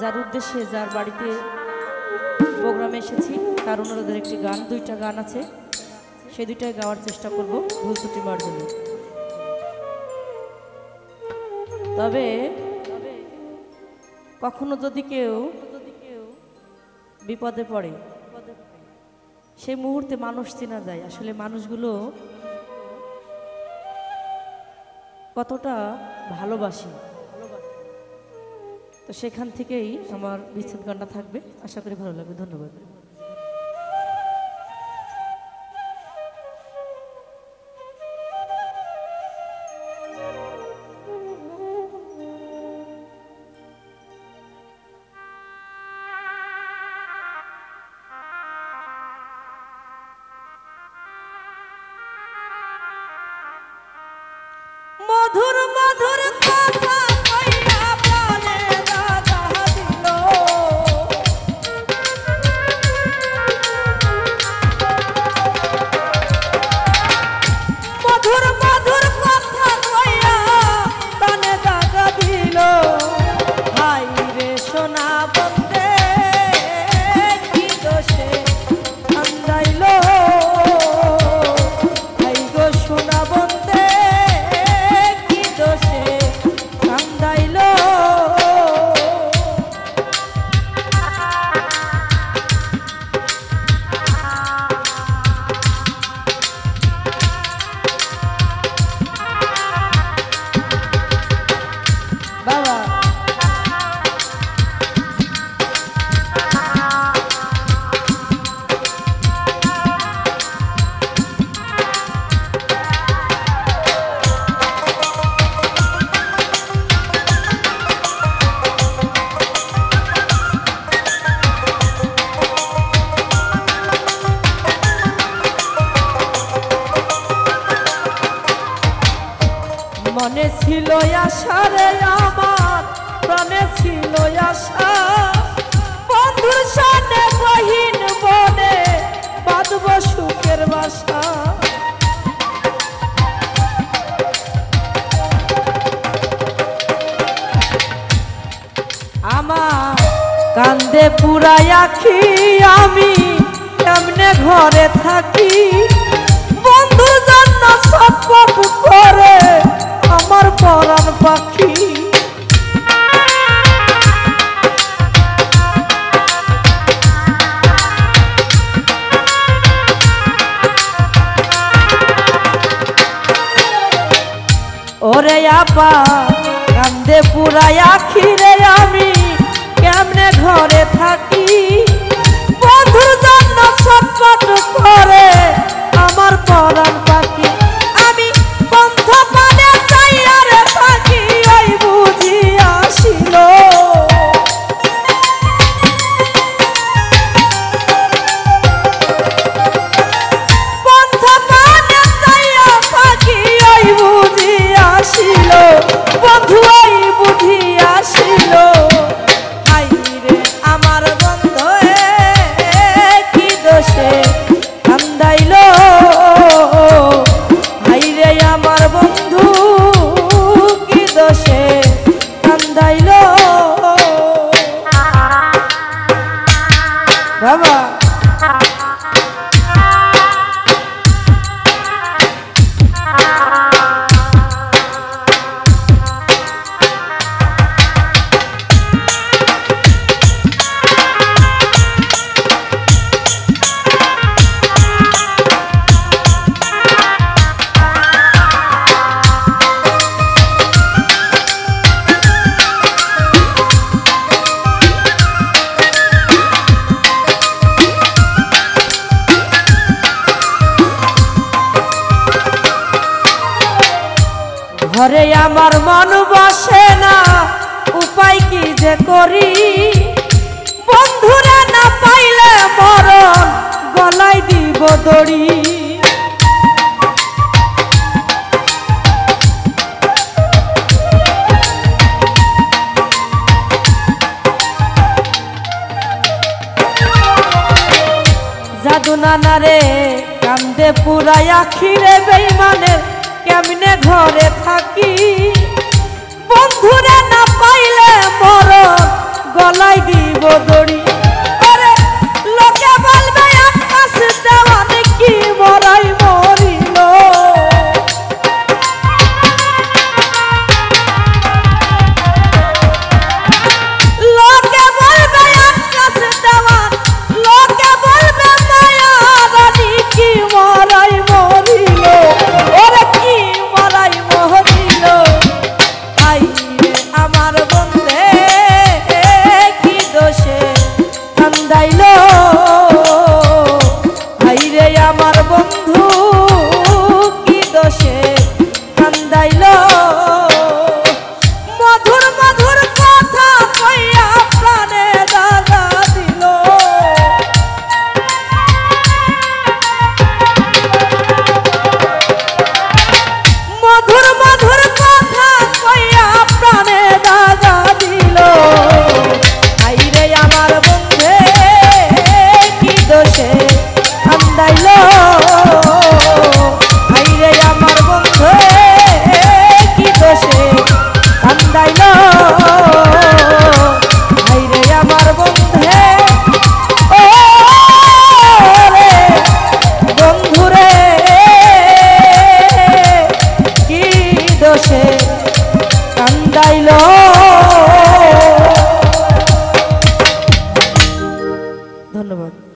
যার উদ্দেশ্যে যার বাড়িতে প্রোগ্রামে এসেছি তার অনুরোধের একটি গান, দুইটা গান আছে, সেই দুইটাই গাওয়ার চেষ্টা করব ভুল ত্রুটি মার্জনে। তবে কখনো যদি কেউ বিপদে পড়ে সেই মুহূর্তে মানুষ চেনা যায়, আসলে মানুষগুলো কতটা ভালোবাসি। তো সেখান থেকেই আমার বিচ্ছেদ গানটা থাকবে, আশা করি ভালো লাগবে। ধন্যবাদ। মধুর মধুর কথা কইয়া প্রাণে দাগা দিল, মধুর মধুর কথা কইয়া প্রাণে দাগা দিল। হাই রে সোনা বন্দে কি দোষে কান্দাইল, হাই গো সোনা বন্দে মনে ছিল আশা রে আমার, প্রাণে ছিল আশা, বন্ধুর সামনে বহিন বনে বাঁধব সুখের বাসা। আমার কান্দে পুরাই আখি, আমি কেমনে ঘরে থাকি, বন্ধুর জন্য সপক করে আমার পরাণ পাখি। ওরে আপা কান্দে পুরাই আখি রে, আমি কেমনে ঘরে থাকি, বন্ধুর জন্য সপক করে আমার পরাণ পাখি। আমি বন্ধ পানে চাইয়া রে পাখি, ওই বুঝি আসিল, বন্ধ পানে চাইয়া পাখি, ওই বুঝি আসিল, বন্ধু ওই বুঝি আসিল। হাই রে আমার বন্ধু কি দোষে কান্দাইল, হাই রে আমার বন্ধু কি দোষে কান্দাইল। বাবা ঘরে আমার মন বসে না, উপায় কি যে করি, বন্ধুরা না পাইলে মরণ গলায় দিব দড়ি। জাদু নানা রে কান্দে পুরাই আখি রে, বেঈমানের কেমনে ঘরে থাকি, বন্ধুরা না পাইলে মরণ দোষে কান্দাইল